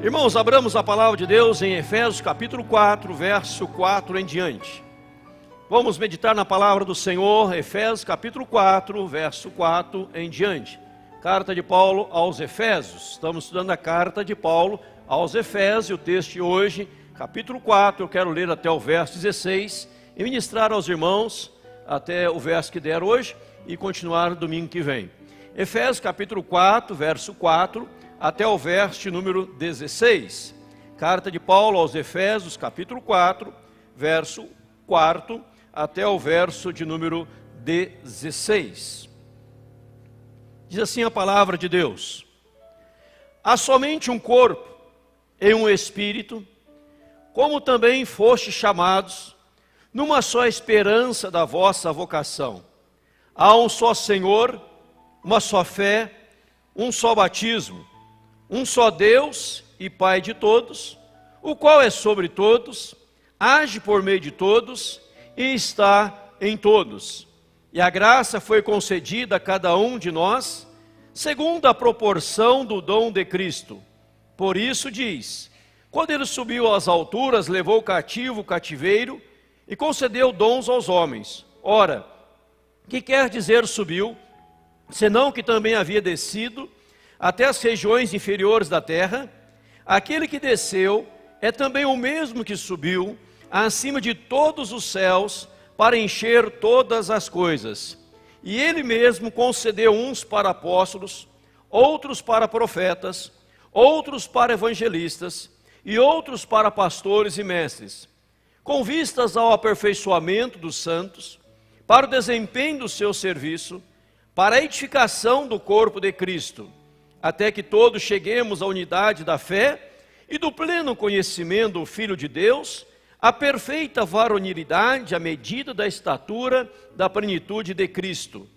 Irmãos, abramos a palavra de Deus em Efésios capítulo 4, verso 4 em diante. Vamos meditar na palavra do Senhor, Efésios capítulo 4, verso 4 em diante. Carta de Paulo aos Efésios. Estamos estudando a carta de Paulo aos Efésios. O texto de hoje, capítulo 4, eu quero ler até o verso 16 e ministrar aos irmãos até o verso que der hoje e continuar no domingo que vem. Efésios capítulo 4, verso 4 até o verso número 16. Carta de Paulo aos Efésios, capítulo 4, verso 4 até o verso de número 16. Diz assim a palavra de Deus: há somente um corpo e um espírito, como também fostes chamados, numa só esperança da vossa vocação. Há um só Senhor, uma só fé, um só batismo, um só Deus e Pai de todos, o qual é sobre todos, age por meio de todos e está em todos. E a graça foi concedida a cada um de nós, segundo a proporção do dom de Cristo. Por isso diz: quando ele subiu às alturas, levou cativo o cativeiro e concedeu dons aos homens. Ora, que quer dizer subiu, senão que também havia descido até as regiões inferiores da terra? Aquele que desceu é também o mesmo que subiu acima de todos os céus para encher todas as coisas. E ele mesmo concedeu uns para apóstolos, outros para profetas, outros para evangelistas e outros para pastores e mestres, com vistas ao aperfeiçoamento dos santos, para o desempenho do seu serviço, para a edificação do corpo de Cristo, até que todos cheguemos à unidade da fé e do pleno conhecimento do Filho de Deus, à perfeita varonilidade, à medida da estatura da plenitude de Cristo,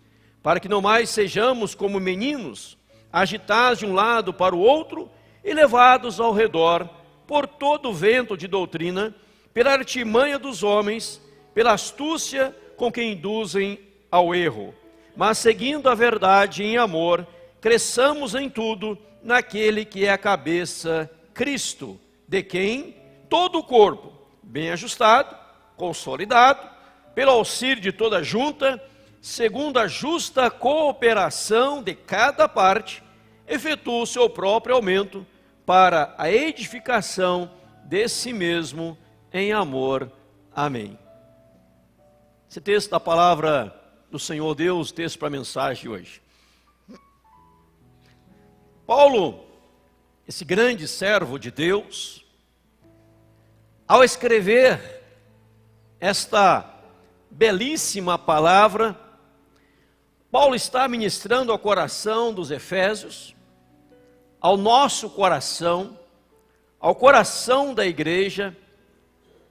para que não mais sejamos como meninos, agitados de um lado para o outro e levados ao redor por todo o vento de doutrina, pela artimanha dos homens, pela astúcia com que induzem ao erro, mas seguindo a verdade em amor, cresçamos em tudo naquele que é a cabeça, Cristo, de quem todo o corpo, bem ajustado, consolidado, pelo auxílio de toda junta, segundo a justa cooperação de cada parte, efetua o seu próprio aumento para a edificação de si mesmo em amor. Amém. Esse texto da palavra do Senhor Deus, texto para a mensagem de hoje. Paulo, esse grande servo de Deus, ao escrever esta belíssima palavra, Paulo está ministrando ao coração dos Efésios, ao nosso coração, ao coração da igreja,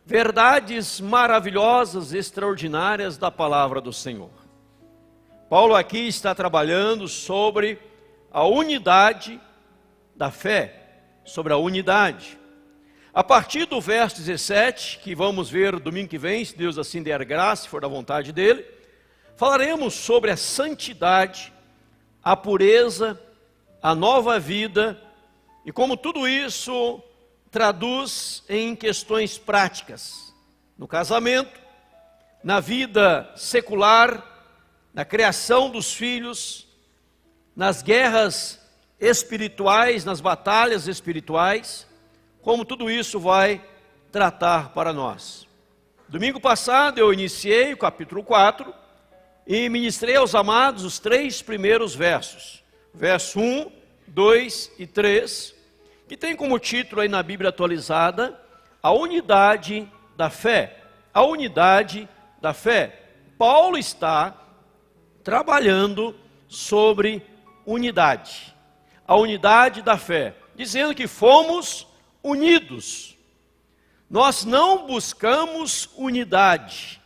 verdades maravilhosas, extraordinárias da palavra do Senhor. Paulo aqui está trabalhando sobre a unidade da fé, sobre a unidade. A partir do verso 17, que vamos ver domingo que vem, se Deus assim der graça, se for da vontade dele, falaremos sobre a santidade, a pureza, a nova vida, e como tudo isso traduz em questões práticas, no casamento, na vida secular, na criação dos filhos, nas guerras espirituais, nas batalhas espirituais, como tudo isso vai tratar para nós. Domingo passado eu iniciei o capítulo 4 e ministrei aos amados os 3 primeiros versos, verso 1, 2 e 3, que tem como título aí na Bíblia atualizada, a unidade da fé. A unidade da fé. Paulo está trabalhando sobre unidade, a unidade da fé, dizendo que fomos unidos. Nós não buscamos unidade.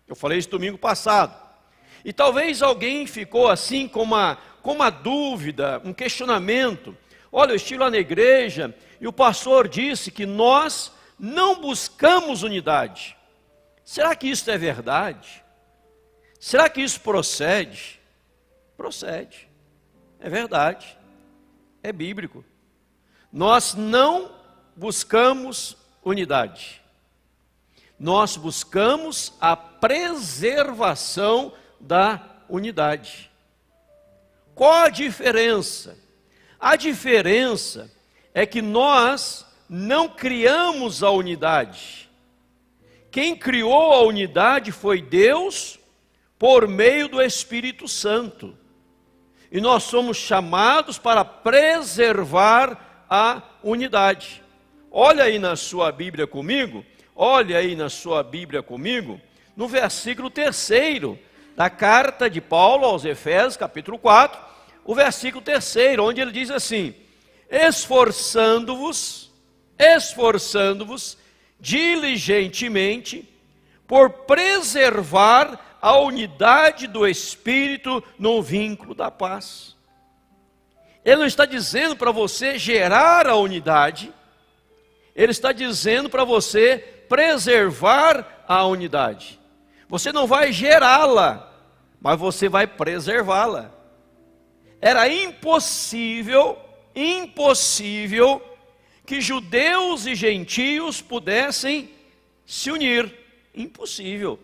Eu falei isso domingo passado. E talvez alguém ficou assim com uma dúvida, um questionamento. Olha, eu estive lá na igreja e o pastor disse que nós não buscamos unidade. Será que isso é verdade? Será que isso procede? Procede. É verdade. É bíblico. nós não buscamos unidade. Nós buscamos a preservação da unidade. Qual a diferença? A diferença é que nós não criamos a unidade. Quem criou a unidade foi Deus por meio do Espírito Santo. E nós somos chamados para preservar a unidade. Olha aí na sua Bíblia comigo, no versículo 3º da carta de Paulo aos Efésios, capítulo 4, o versículo 3º, onde ele diz assim: esforçando-vos diligentemente por preservar a unidade do Espírito no vínculo da paz. Ele não está dizendo para você gerar a unidade, ele está dizendo para você preservar a unidade. Você não vai gerá-la, mas você vai preservá-la. Era impossível que judeus e gentios pudessem se unir. Impossível.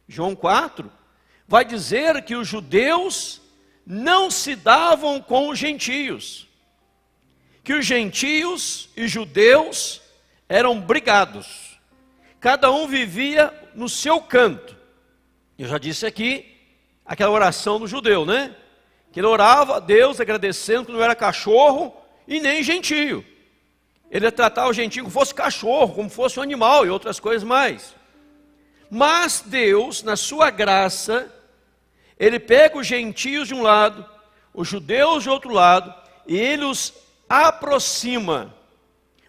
João 4 vai dizer que os judeus não se davam com os gentios, que os gentios e judeus eram brigados, cada um vivia no seu canto. Eu já disse aqui aquela oração do judeu, né? Que ele orava a Deus agradecendo que não era cachorro e nem gentio. Ele ia tratar o gentio como fosse cachorro, como fosse um animal e outras coisas mais. Mas Deus, na sua graça, Ele pega os gentios de um lado, os judeus de outro lado, e Ele os aproxima,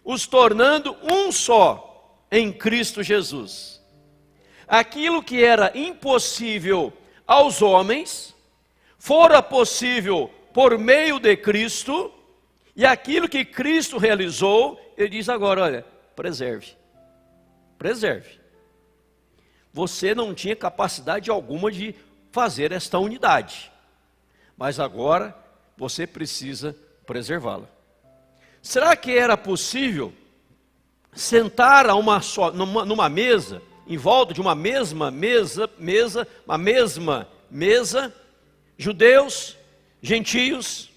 os tornando um só em Cristo Jesus. Aquilo que era impossível aos homens, fora possível por meio de Cristo, e aquilo que Cristo realizou, Ele diz agora, olha, preserve. Você não tinha capacidade alguma de fazer esta unidade, mas agora você precisa preservá-la. Será que era possível sentar numa mesa, em volta de uma mesma mesa, judeus, gentios,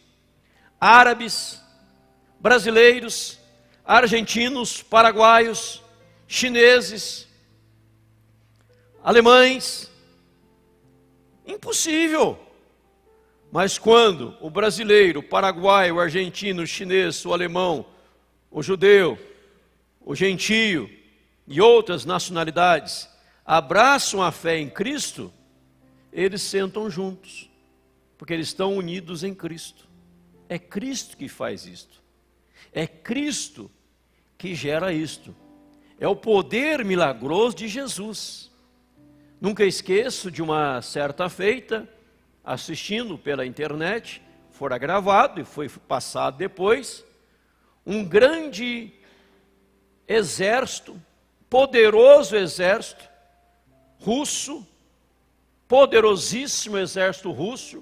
árabes, brasileiros, argentinos, paraguaios, chineses, alemães? Impossível. Mas quando o brasileiro, o paraguaio, o argentino, o chinês, o alemão, o judeu, o gentio e outras nacionalidades abraçam a fé em Cristo, eles sentam juntos, porque eles estão unidos em Cristo. É Cristo que faz isto. É Cristo que gera isto. É o poder milagroso de Jesus. Nunca esqueço de uma certa feita, assistindo pela internet, fora gravado e foi passado depois, um grande exército, poderoso exército russo, poderosíssimo exército russo,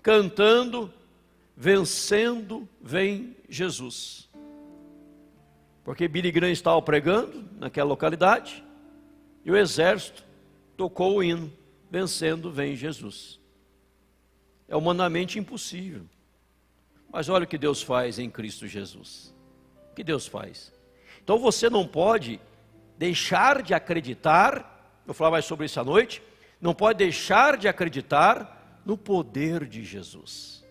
cantando, vencendo vem Jesus. Porque Billy Graham estava pregando naquela localidade, e o exército tocou o hino, vencendo vem Jesus. É humanamente impossível. Mas olha o que Deus faz em Cristo Jesus. O que Deus faz? Então você não pode deixar de acreditar, eu vou falar mais sobre isso à noite, não pode deixar de acreditar no poder de Jesus.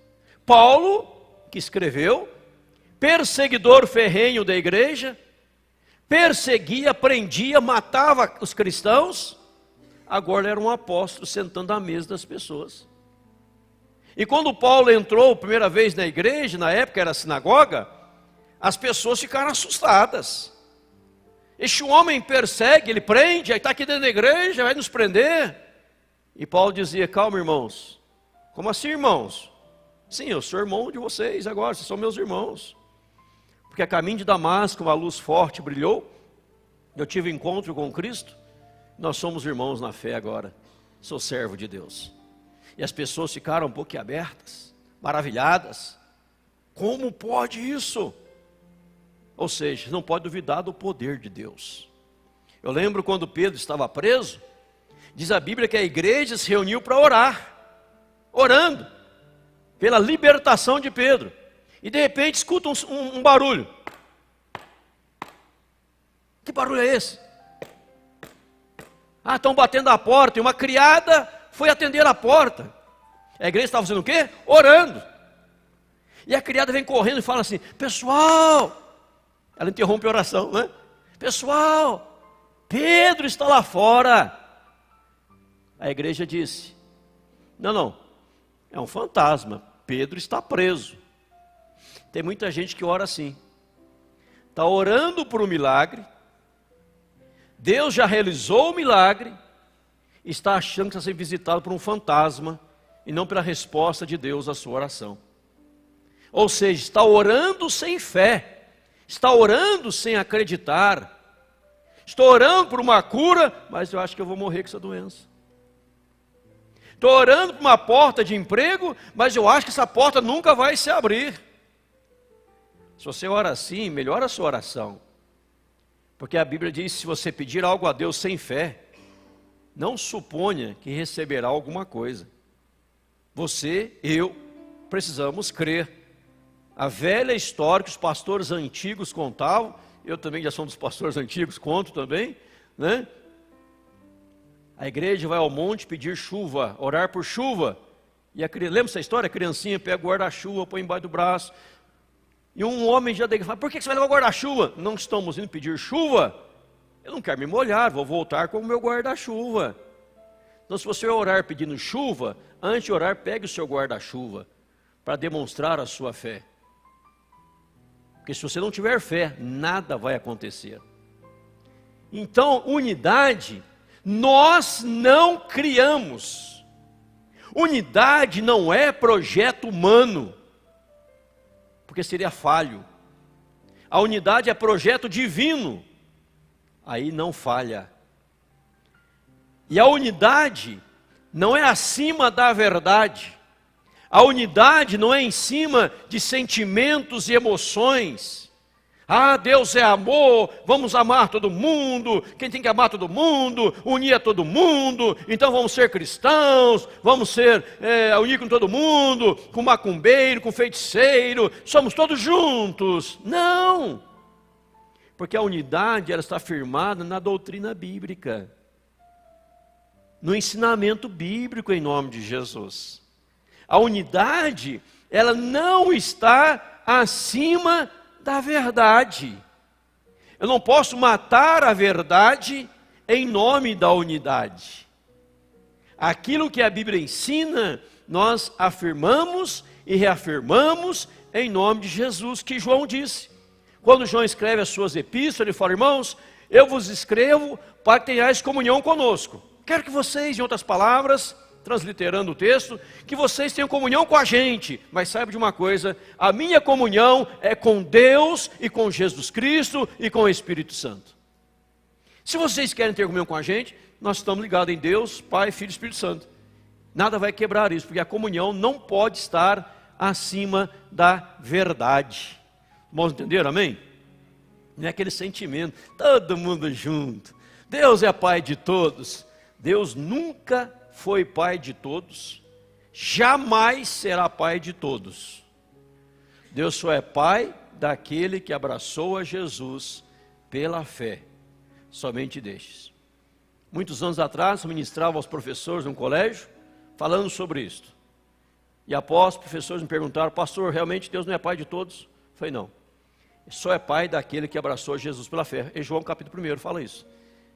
Paulo, que escreveu, perseguidor ferrenho da igreja, perseguia, prendia, matava os cristãos, agora era um apóstolo sentando à mesa das pessoas. E quando Paulo entrou a primeira vez na igreja, na época era a sinagoga, as pessoas ficaram assustadas. Este homem persegue, ele prende, aí está aqui dentro da igreja, vai nos prender. E Paulo dizia, calma irmãos. Como assim irmãos? Sim, eu sou irmão de vocês agora, vocês são meus irmãos. Porque a caminho de Damasco uma luz forte brilhou, eu tive encontro com Cristo, nós somos irmãos na fé agora, sou servo de Deus. E as pessoas ficaram um pouco abertas, maravilhadas. Como pode isso? Ou seja, não pode duvidar do poder de Deus. Eu lembro quando Pedro estava preso, diz a Bíblia que a igreja se reuniu para orar, orando pela libertação de Pedro. E de repente escuta um barulho. Que barulho é esse? Ah, estão batendo a porta, e uma criada foi atender a porta. A igreja estava fazendo o quê? Orando. E a criada vem correndo e fala assim: pessoal, ela interrompe a oração, né? Pessoal, Pedro está lá fora. A igreja disse: não, é um fantasma, Pedro está preso. Tem muita gente que ora assim, está orando por um milagre, Deus já realizou o milagre, está achando que está sendo visitado por um fantasma, e não pela resposta de Deus à sua oração. Ou seja, está orando sem fé, está orando sem acreditar. Estou orando por uma cura, mas eu acho que eu vou morrer com essa doença. Estou orando por uma porta de emprego, mas eu acho que essa porta nunca vai se abrir. Se você ora assim, melhora a sua oração. Porque a Bíblia diz: se você pedir algo a Deus sem fé, não suponha que receberá alguma coisa. Você, eu, precisamos crer. A velha história que os pastores antigos contavam, eu também já sou um dos pastores antigos, conto também, né? A igreja vai ao monte pedir chuva, orar por chuva. E lembra essa história? A criancinha pega o guarda-chuva, põe embaixo do braço. E um homem já fala: por que você vai levar o guarda-chuva? Não estamos indo pedir chuva? Eu não quero me molhar, vou voltar com o meu guarda-chuva. Então, se você orar pedindo chuva, antes de orar, pegue o seu guarda-chuva, para demonstrar a sua fé. Porque se você não tiver fé, nada vai acontecer. Então, unidade, nós não criamos. Unidade não é projeto humano, porque seria falho. A unidade é projeto divino, aí não falha. E a unidade não é acima da verdade. A unidade não é em cima de sentimentos e emoções. Ah, Deus é amor, vamos amar todo mundo, quem tem que amar todo mundo, unir a todo mundo, então vamos ser cristãos, vamos ser unir com todo mundo, com macumbeiro, com feiticeiro, somos todos juntos. Não! Porque a unidade, ela está firmada na doutrina bíblica, no ensinamento bíblico em nome de Jesus. A unidade, ela não está acima da verdade. Eu não posso matar a verdade em nome da unidade. Aquilo que a Bíblia ensina, nós afirmamos e reafirmamos em nome de Jesus, que João disse. Quando João escreve as suas epístolas, ele fala: irmãos, eu vos escrevo para que tenhais comunhão conosco. Quero que vocês, em outras palavras, transliterando o texto, que vocês tenham comunhão com a gente, mas saiba de uma coisa: a minha comunhão é com Deus e com Jesus Cristo e com o Espírito Santo. Se vocês querem ter comunhão com a gente, nós estamos ligados em Deus, Pai, Filho e Espírito Santo. Nada vai quebrar isso, porque a comunhão não pode estar acima da verdade. Vamos entender, amém? Não é aquele sentimento, todo mundo junto, Deus é Pai de todos. Deus nunca foi Pai de todos, jamais será Pai de todos. Deus só é Pai daquele que abraçou a Jesus pela fé, somente destes. Muitos anos atrás, eu ministrava aos professores num colégio, falando sobre isto. E após, os professores me perguntaram: pastor, realmente Deus não é Pai de todos? Eu falei: não, só é Pai daquele que abraçou Jesus pela fé. Em João capítulo 1 fala isso.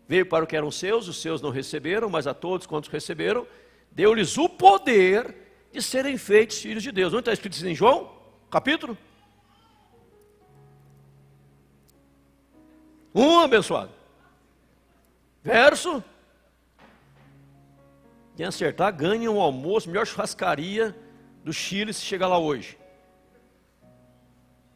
Veio para o que eram seus, os seus não receberam, mas a todos quantos receberam, deu-lhes o poder de serem feitos filhos de Deus. Onde está escrito isso em João? Capítulo 1, abençoado. Verso. Quem acertar, ganha um almoço, melhor churrascaria do Chile, se chegar lá hoje.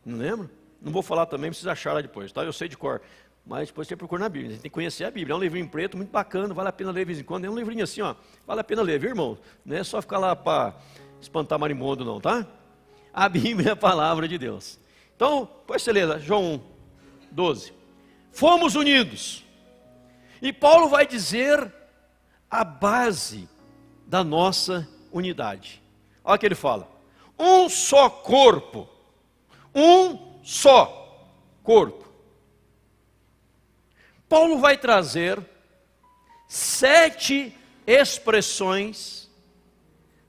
Não lembra? Não vou falar também, precisa achar lá depois, tá? Eu sei de cor. Mas depois você procura na Bíblia, você tem que conhecer a Bíblia. É um livrinho preto, muito bacana, vale a pena ler de vez em quando. É um livrinho assim, ó, vale a pena ler, viu, irmão? Não é só ficar lá para espantar marimbondo não, tá? A Bíblia é a palavra de Deus. Então, por excelência, João 1. 12. Fomos unidos. E Paulo vai dizer a base da nossa unidade. Olha o que ele fala. Um só corpo. Um só corpo. Paulo vai trazer 7 expressões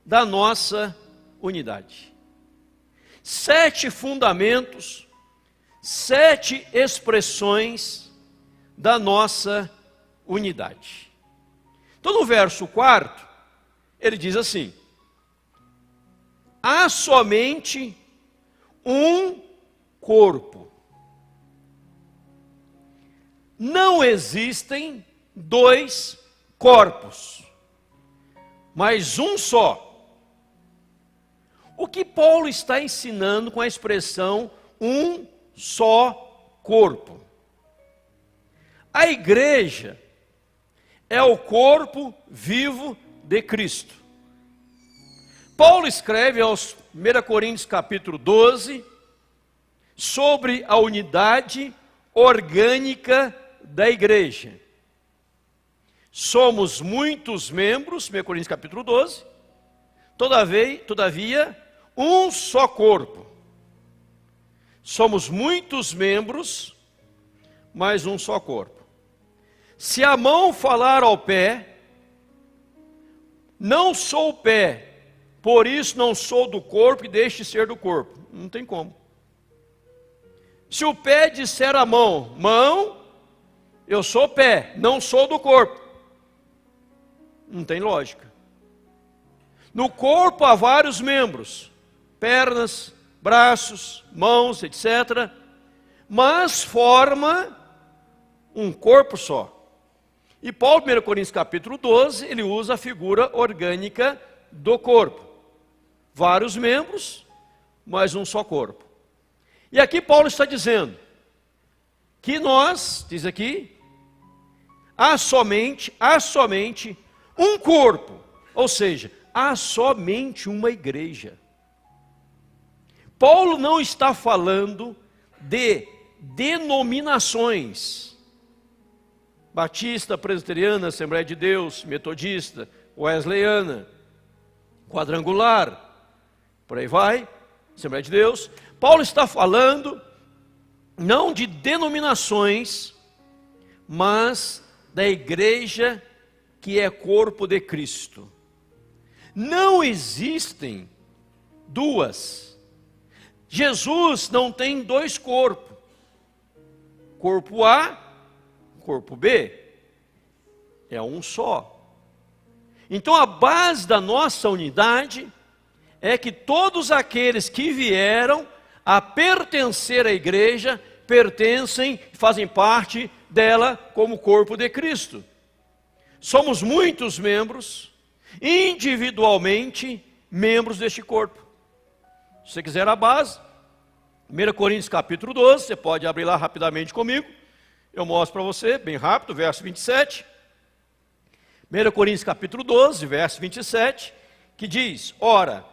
da nossa unidade. 7 fundamentos, 7 expressões da nossa unidade. Então no verso 4, ele diz assim: há somente um corpo. Não existem 2 corpos, mas um só. O que Paulo está ensinando com a expressão um só corpo? A igreja é o corpo vivo de Cristo. Paulo escreve aos 1 Coríntios capítulo 12 sobre a unidade orgânica da igreja. Somos muitos membros, 1 Coríntios capítulo 12, todavia, um só corpo. Somos muitos membros, mas um só corpo. Se a mão falar ao pé, não sou o pé, por isso não sou do corpo e deixe de ser do corpo. Não tem como. Se o pé disser à mão, mão, eu sou pé, não sou do corpo. Não tem lógica. No corpo há vários membros, pernas, braços, mãos, etc. Mas forma um corpo só. E Paulo, 1 Coríntios capítulo 12, ele usa a figura orgânica do corpo. Vários membros, mas um só corpo. E aqui Paulo está dizendo que nós, diz aqui, há somente um corpo, ou seja, há somente uma igreja. Paulo não está falando de denominações, batista, presbiteriana, Assembleia de Deus, metodista, wesleyana, quadrangular, por aí vai, Assembleia de Deus. Paulo está falando não de denominações, mas da igreja que é corpo de Cristo. Não existem 2. Jesus não tem 2 corpos. Corpo A, corpo B. É um só. Então a base da nossa unidade é que todos aqueles que vieram a pertencer à igreja, pertencem, fazem parte dela como corpo de Cristo. Somos muitos membros, individualmente, membros deste corpo. Se você quiser a base, 1 Coríntios capítulo 12, você pode abrir lá rapidamente comigo, eu mostro para você, bem rápido, verso 27. 1 Coríntios capítulo 12, verso 27, que diz: ora,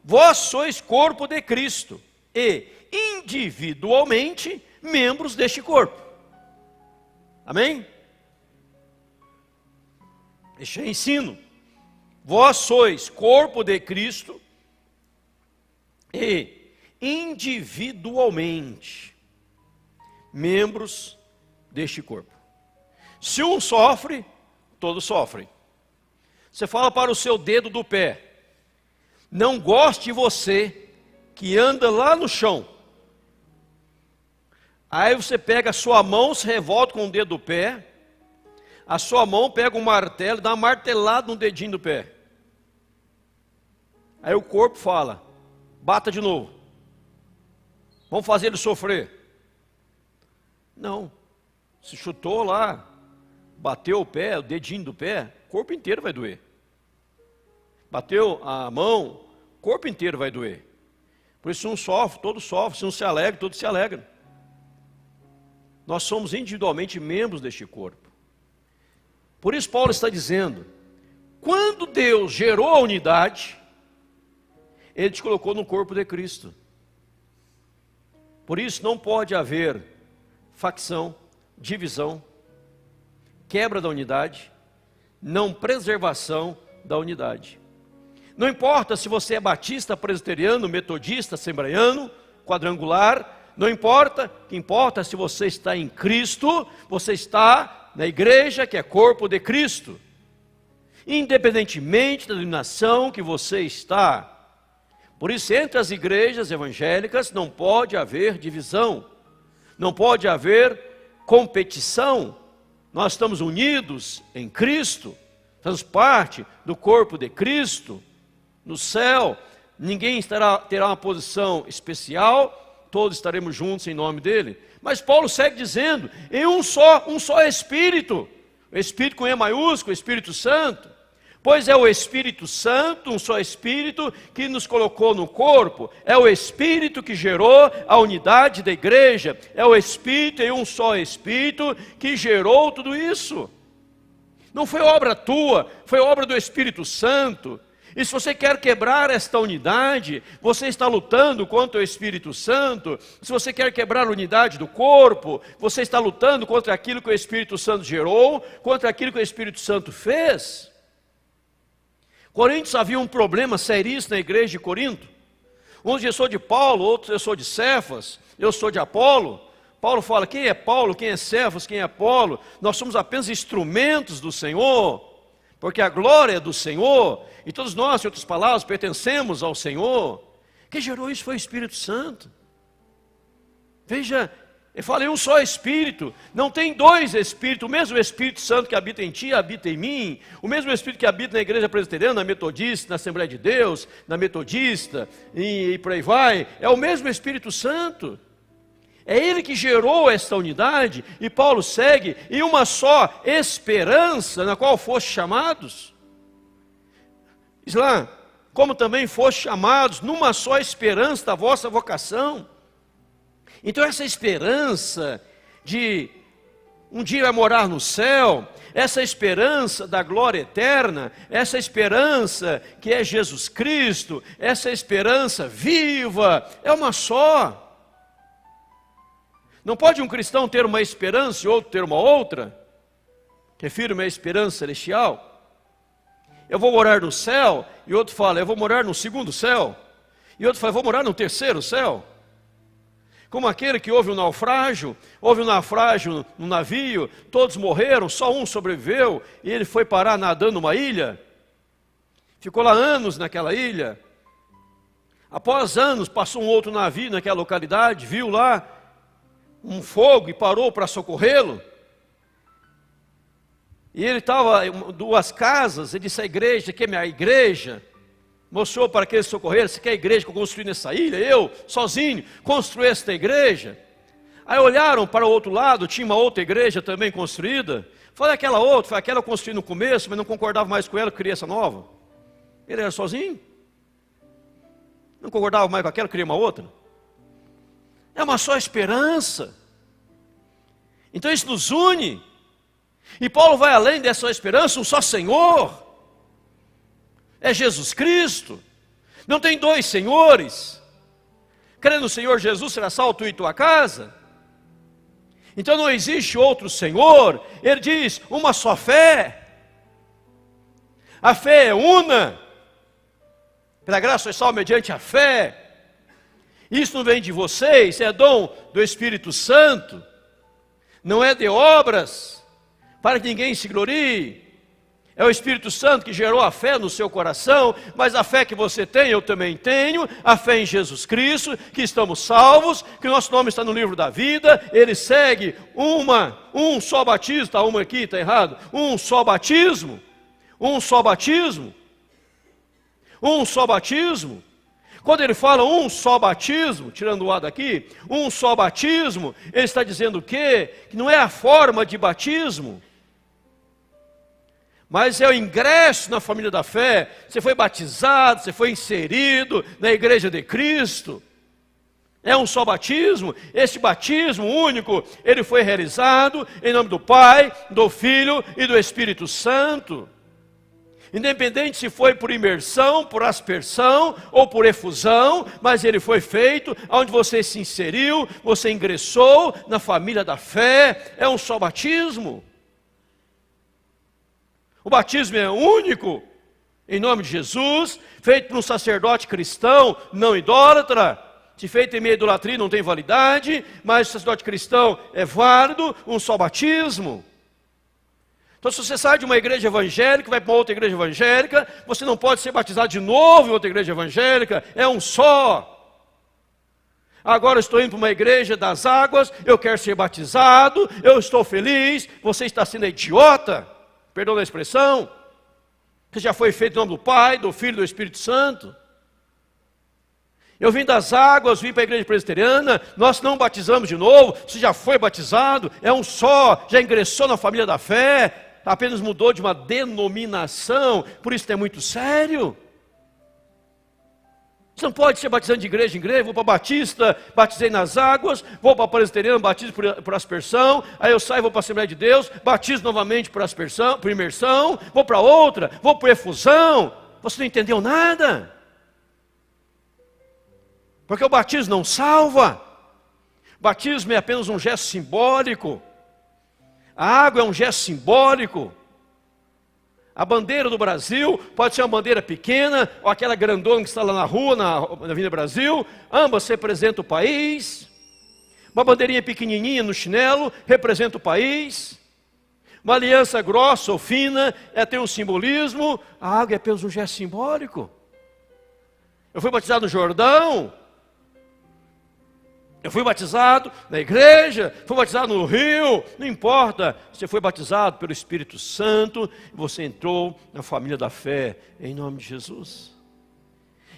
vós sois corpo de Cristo, e individualmente membros deste corpo. Amém? Este é ensino. Vós sois corpo de Cristo e individualmente membros deste corpo. Se um sofre, todos sofrem. Você fala para o seu dedo do pé: não goste você que anda lá no chão. Aí você pega a sua mão, se revolta com o dedo do pé, a sua mão pega um martelo e dá uma martelada no dedinho do pé. Aí o corpo fala: bata de novo. Vamos fazer ele sofrer. Não. Se chutou lá, bateu o pé, o dedinho do pé, o corpo inteiro vai doer. Bateu a mão, o corpo inteiro vai doer. Por isso, se um sofre, todos sofrem. Se um se alegra, todos se alegram. Nós somos individualmente membros deste corpo. Por isso Paulo está dizendo: quando Deus gerou a unidade, Ele te colocou no corpo de Cristo. Por isso não pode haver facção, divisão, quebra da unidade, não preservação da unidade. Não importa se você é batista, presbiteriano, metodista, assembleiano, quadrangular, não importa, o que importa é se você está em Cristo, você está na igreja que é corpo de Cristo. Independentemente da denominação que você está. Por isso, entre as igrejas evangélicas não pode haver divisão, não pode haver competição. Nós estamos unidos em Cristo, fazemos parte do corpo de Cristo. No céu, ninguém terá uma posição especial, todos estaremos juntos em nome dele. Mas Paulo segue dizendo, em um só Espírito, o Espírito com E maiúsculo, o Espírito Santo. Pois é o Espírito Santo, um só Espírito, que nos colocou no corpo. É o Espírito que gerou a unidade da igreja. É o Espírito em um só Espírito que gerou tudo isso. Não foi obra tua, foi obra do Espírito Santo. E se você quer quebrar esta unidade, você está lutando contra o Espírito Santo. Se você quer quebrar a unidade do corpo, você está lutando contra aquilo que o Espírito Santo gerou, contra aquilo que o Espírito Santo fez. Coríntios havia um problema seríssimo na igreja de Corinto. Uns eu sou de Paulo, outros eu sou de Cefas, eu sou de Apolo. Paulo fala, quem é Paulo, quem é Cefas, quem é Apolo? Nós somos apenas instrumentos do Senhor, porque a glória é do Senhor, e todos nós, em outras palavras, pertencemos ao Senhor. Quem gerou isso foi o Espírito Santo. Veja, ele fala em um só Espírito, não tem dois Espíritos, o mesmo Espírito Santo que habita em ti, habita em mim, o mesmo Espírito que habita na igreja presbiteriana, na metodista, na Assembleia de Deus, na metodista, e por aí vai, é o mesmo Espírito Santo, é Ele que gerou esta unidade, e Paulo segue em uma só esperança, na qual foste chamados, diz lá, como também foste chamados, numa só esperança da vossa vocação. Então essa esperança de um dia vai morar no céu, essa esperança da glória eterna, essa esperança que é Jesus Cristo, essa esperança viva, é uma só. Não pode um cristão ter uma esperança e outro ter uma outra? Refiro-me à esperança celestial. Eu vou morar no céu, e outro fala, eu vou morar no segundo céu, e outro fala, eu vou morar no terceiro céu. Como aquele que houve um naufrágio no navio, todos morreram, só um sobreviveu, e ele foi parar nadando numa ilha, ficou lá anos naquela ilha. Após anos, passou um outro navio naquela localidade, viu lá um fogo e parou para socorrê-lo. E ele estava em duas casas, ele disse, a igreja, que é minha igreja, mostrou para aqueles socorreiros, você quer a igreja que eu construí nessa ilha? Eu, sozinho, construí esta igreja. Aí olharam para o outro lado, tinha uma outra igreja também construída. Foi aquela outra, foi aquela que eu construí no começo, mas não concordava mais com ela, queria essa nova. Ele era sozinho. Não concordava mais com aquela, queria uma outra. É uma só esperança. Então isso nos une. E Paulo vai além dessa esperança, um só Senhor. É Jesus Cristo. Não tem dois senhores. Crendo no Senhor Jesus, será salvo tu e tua casa. Então não existe outro Senhor. Ele diz, uma só fé. A fé é una. Pela graça sois salvos mediante a fé. Isso não vem de vocês, é dom do Espírito Santo. Não é de obras, para que ninguém se glorie. É o Espírito Santo que gerou a fé no seu coração, mas a fé que você tem, eu também tenho, a fé em Jesus Cristo, que estamos salvos, que o nosso nome está no livro da vida, ele segue um só batismo, está uma aqui, está errado, um só batismo, um só batismo, um só batismo. Quando ele fala um só batismo, tirando o A daqui, um só batismo, ele está dizendo o quê? Que não é a forma de batismo, mas é o ingresso na família da fé. Você foi batizado, você foi inserido na igreja de Cristo. É um só batismo. Este batismo único, ele foi realizado em nome do Pai, do Filho e do Espírito Santo. Independente se foi por imersão, por aspersão ou por efusão, mas ele foi feito, onde você se inseriu, você ingressou na família da fé, é um só batismo. O batismo é único, em nome de Jesus, feito por um sacerdote cristão, não idólatra. Se feito em meio à idolatria não tem validade, mas o sacerdote cristão é válido, um só batismo. Então, se você sai de uma igreja evangélica, vai para uma outra igreja evangélica, você não pode ser batizado de novo em outra igreja evangélica, é um só. Agora eu estou indo para uma igreja das águas, eu quero ser batizado, eu estou feliz, você está sendo idiota, perdão da expressão, que já foi feito em nome do Pai, do Filho e do Espírito Santo. Eu vim das águas, vim para a igreja presbiteriana, nós não batizamos de novo, você já foi batizado, é um só, já ingressou na família da fé, apenas mudou de uma denominação, por isso é muito sério. Você não pode ser batizando de igreja em igreja, vou para Batista, batizei nas águas, vou para a presbiteriana, batizo por aspersão, aí eu saio, vou para a Assembleia de Deus, batizo novamente por aspersão, por imersão, vou para outra, vou por efusão, você não entendeu nada. Porque o batismo não salva, o batismo é apenas um gesto simbólico, a água é um gesto simbólico. A bandeira do Brasil pode ser uma bandeira pequena, ou aquela grandona que está lá na rua, na Avenida Brasil, ambas representam o país. Uma bandeirinha pequenininha no chinelo representa o país. Uma aliança grossa ou fina tem um simbolismo, a água é apenas um gesto simbólico. Eu fui batizado no Jordão, eu fui batizado na igreja, fui batizado no rio, não importa, você foi batizado pelo Espírito Santo, e você entrou na família da fé, em nome de Jesus.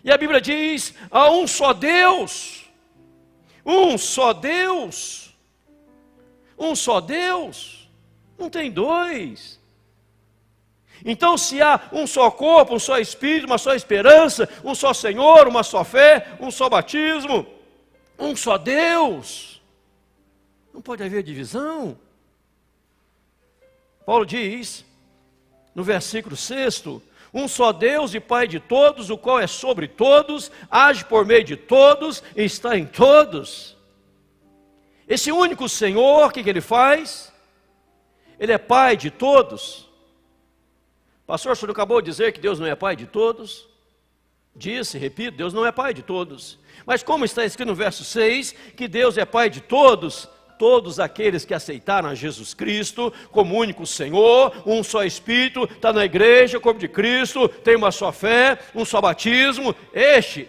E a Bíblia diz, há um só Deus, um só Deus, um só Deus, não tem dois. Então se há um só corpo, um só Espírito, uma só esperança, um só Senhor, uma só fé, um só batismo, um só Deus, não pode haver divisão. Paulo diz, no versículo 6, um só Deus e Pai de todos, o qual é sobre todos, age por meio de todos e está em todos. Esse único Senhor, o que ele faz? Ele é Pai de todos. Pastor, o senhor acabou de dizer que Deus não é Pai de todos? Disse, repito, Deus não é Pai de todos. Mas como está escrito no verso 6, que Deus é Pai de todos, todos aqueles que aceitaram a Jesus Cristo como único Senhor, um só Espírito, está na igreja, corpo de Cristo, tem uma só fé, um só batismo,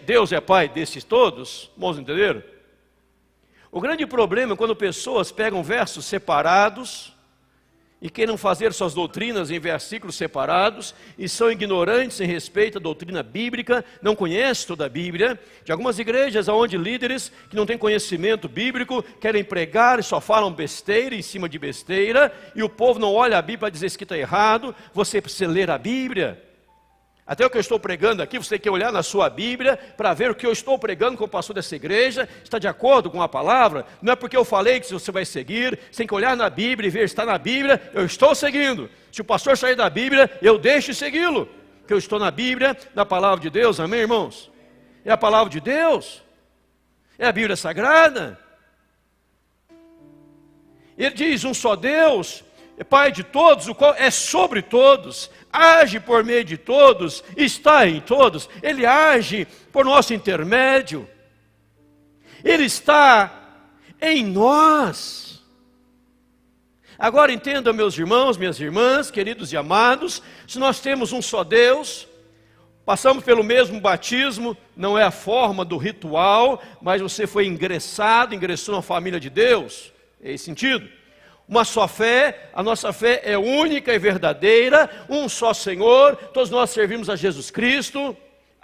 Deus é Pai desses todos, vamos entender? O grande problema é quando pessoas pegam versos separados e queiram fazer suas doutrinas em versículos separados, e são ignorantes em respeito à doutrina bíblica, não conhecem toda a Bíblia. De algumas igrejas onde líderes que não têm conhecimento bíblico, querem pregar e só falam besteira em cima de besteira, e o povo não olha a Bíblia para dizer que está errado, você precisa ler a Bíblia. Até o que eu estou pregando aqui, você tem que olhar na sua Bíblia para ver o que eu estou pregando como pastor dessa igreja, está de acordo com a palavra. Não é porque eu falei que você vai seguir, você tem que olhar na Bíblia e ver se está na Bíblia, eu estou seguindo. Se o pastor sair da Bíblia, eu deixo de segui-lo, porque eu estou na Bíblia, na palavra de Deus, amém, irmãos? É a palavra de Deus, é a Bíblia Sagrada. Ele diz, um só Deus, é Pai de todos, o qual é sobre todos, age por meio de todos, está em todos, Ele age por nosso intermédio, Ele está em nós. Agora entendam, meus irmãos, minhas irmãs, queridos e amados, se nós temos um só Deus, passamos pelo mesmo batismo, não é a forma do ritual, mas você foi ingressou na família de Deus, é esse sentido. Uma só fé, a nossa fé é única e verdadeira, um só Senhor, todos nós servimos a Jesus Cristo.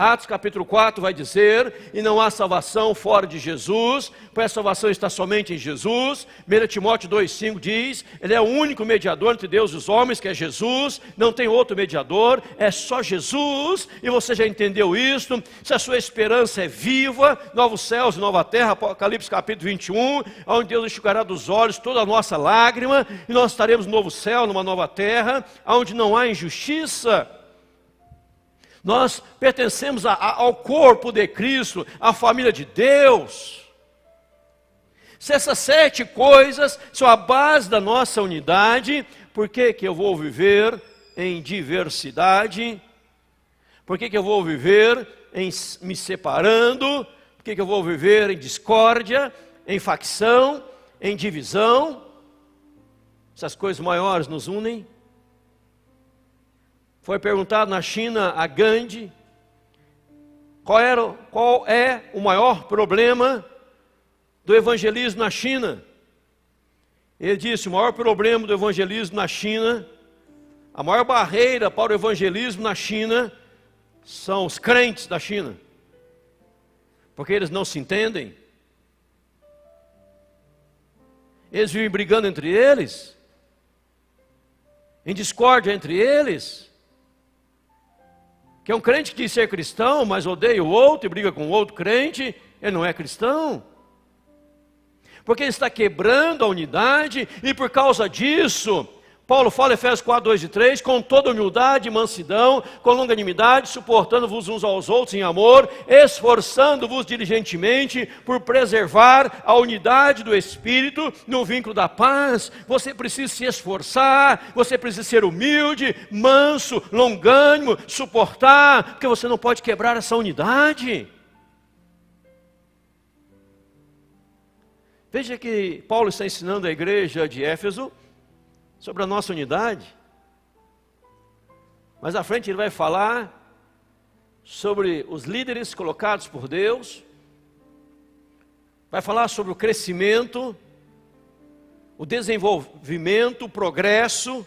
Atos capítulo 4 vai dizer, e não há salvação fora de Jesus, pois a salvação está somente em Jesus. 1 Timóteo 2,5 diz, Ele é o único mediador entre Deus e os homens, que é Jesus, não tem outro mediador, é só Jesus, e você já entendeu isso. Se a sua esperança é viva, novos céus e nova terra, Apocalipse capítulo 21, onde Deus enxugará dos olhos toda a nossa lágrima, e nós estaremos no novo céu, numa nova terra, onde não há injustiça. Nós pertencemos ao corpo de Cristo, à família de Deus. Se essas 7 coisas são a base da nossa unidade, por que eu vou viver em diversidade? Por que eu vou viver me separando? Por que eu vou viver em discórdia, em facção, em divisão? Essas coisas maiores nos unem. Foi perguntado na China a Gandhi qual é o maior problema do evangelismo na China. Ele disse: o maior problema do evangelismo na China, a maior barreira para o evangelismo na China, são os crentes da China, porque eles não se entendem, eles vivem brigando entre eles, em discórdia entre eles. Que é um crente que diz ser cristão, mas odeia o outro e briga com o outro crente, ele não é cristão. Porque ele está quebrando a unidade, e por causa disso, Paulo fala em Efésios 4, 2 e 3, com toda humildade e mansidão, com longanimidade, suportando-vos uns aos outros em amor, esforçando-vos diligentemente por preservar a unidade do Espírito no vínculo da paz. Você precisa se esforçar, você precisa ser humilde, manso, longânimo, suportar, porque você não pode quebrar essa unidade. Veja que Paulo está ensinando a igreja de Éfeso sobre a nossa unidade. Mas à frente ele vai falar sobre os líderes colocados por Deus. Vai falar sobre o crescimento, o desenvolvimento, o progresso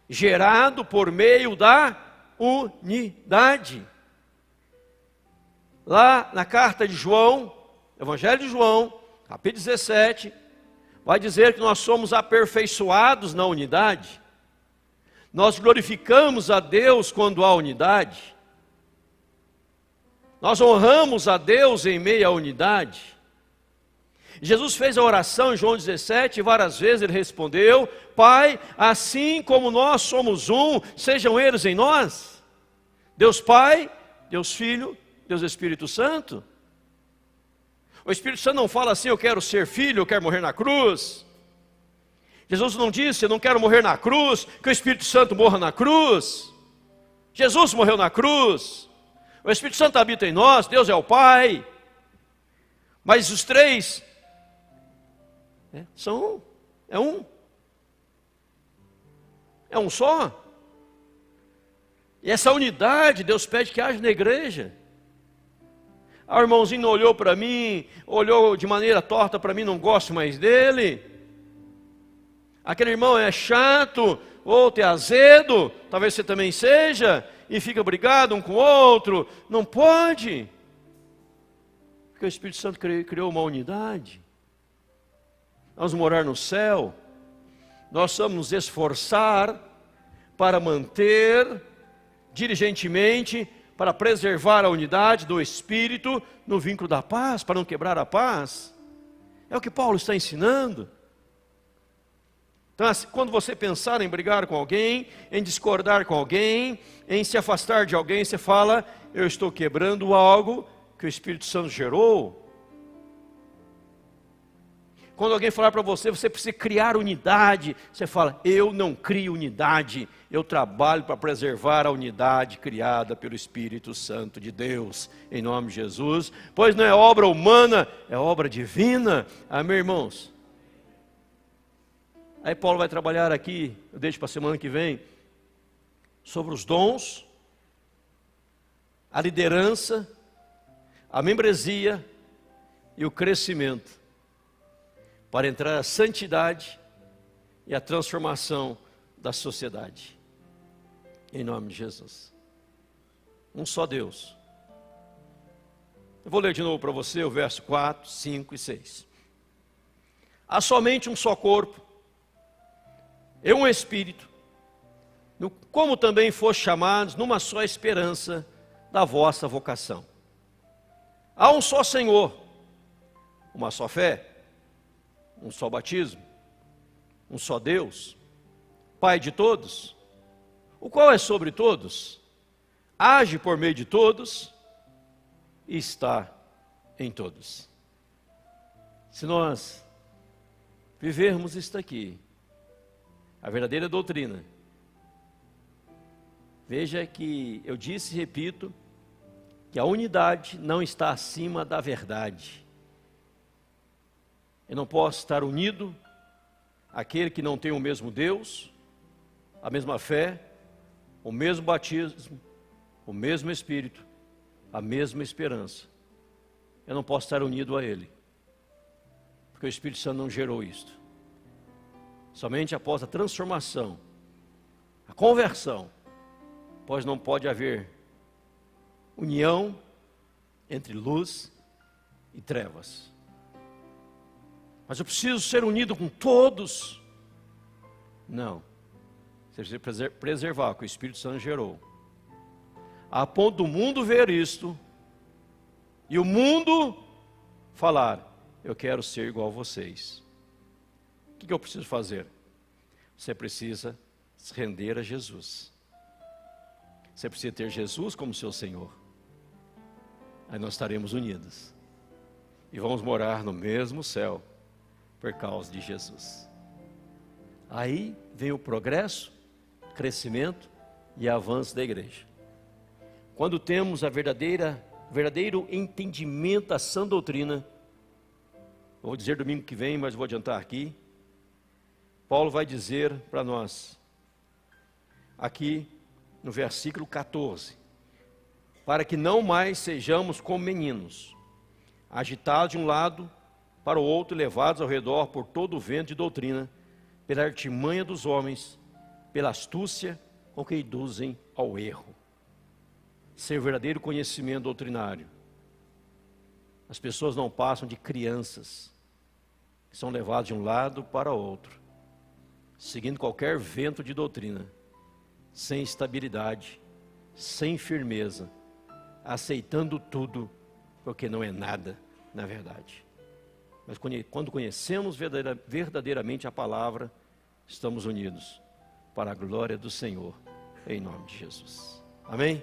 gerado por meio da unidade. Lá na carta de João, Evangelho de João, capítulo 17, vai dizer que nós somos aperfeiçoados na unidade. Nós glorificamos a Deus quando há unidade. Nós honramos a Deus em meio à unidade. Jesus fez a oração em João 17 e várias vezes ele respondeu: Pai, assim como nós somos um, sejam eles em nós. Deus Pai, Deus Filho, Deus Espírito Santo. O Espírito Santo não fala assim: eu quero ser filho, eu quero morrer na cruz. Jesus não disse: eu não quero morrer na cruz, que o Espírito Santo morra na cruz. Jesus morreu na cruz. O Espírito Santo habita em nós, Deus é o Pai. Mas os três são um. É um só. E essa unidade Deus pede que haja na igreja. O irmãozinho não olhou para mim, olhou de maneira torta para mim, não gosto mais dele. Aquele irmão é chato, outro é azedo, talvez você também seja, e fica brigado um com o outro. Não pode, porque o Espírito Santo criou uma unidade. Nós vamos morar no céu, nós vamos nos esforçar para manter diligentemente, para preservar a unidade do Espírito no vínculo da paz, para não quebrar a paz. É o que Paulo está ensinando. Então, quando você pensar em brigar com alguém, em discordar com alguém, em se afastar de alguém, você fala: eu estou quebrando algo que o Espírito Santo gerou. Quando alguém falar para você, você precisa criar unidade, você fala: eu não crio unidade, eu trabalho para preservar a unidade criada pelo Espírito Santo de Deus, em nome de Jesus, pois não é obra humana, é obra divina. Amém, irmãos? Aí Paulo vai trabalhar aqui, eu deixo para a semana que vem, sobre os dons, a liderança, a membresia e o crescimento, para entrar a santidade e a transformação da sociedade. Em nome de Jesus. Um só Deus. Eu vou ler de novo para você o verso 4, 5 e 6. Há somente um só corpo, e um Espírito, como também foste chamados numa só esperança da vossa vocação. Há um só Senhor, uma só fé, um só batismo, um só Deus, Pai de todos, o qual é sobre todos, age por meio de todos e está em todos. Se nós vivermos isto aqui, a verdadeira doutrina, veja que eu disse e repito, que a unidade não está acima da verdade. Eu não posso estar unido àquele que não tem o mesmo Deus, a mesma fé, o mesmo batismo, o mesmo Espírito, a mesma esperança. Eu não posso estar unido a Ele, porque o Espírito Santo não gerou isto. Somente após a transformação, a conversão, pois não pode haver união entre luz e trevas. Mas eu preciso ser unido com todos? Não. Você precisa preservar o que o Espírito Santo gerou, a ponto do mundo ver isto e o mundo falar: eu quero ser igual a vocês. O que eu preciso fazer? Você precisa se render a Jesus. Você precisa ter Jesus como seu Senhor. Aí nós estaremos unidos e vamos morar no mesmo céu por causa de Jesus. Aí vem o progresso, crescimento e avanço da igreja. Quando temos verdadeiro entendimento da sã doutrina, vou dizer domingo que vem, mas vou adiantar aqui. Paulo vai dizer para nós, aqui no versículo 14, para que não mais sejamos como meninos, agitados de um lado para o outro, levados ao redor por todo o vento de doutrina, pela artimanha dos homens, pela astúcia com que induzem ao erro. Ser verdadeiro conhecimento doutrinário. As pessoas não passam de crianças, que são levadas de um lado para o outro, seguindo qualquer vento de doutrina, sem estabilidade, sem firmeza, aceitando tudo, porque não é nada na verdade. Mas quando conhecemos verdadeiramente a palavra, estamos unidos para a glória do Senhor, em nome de Jesus. Amém?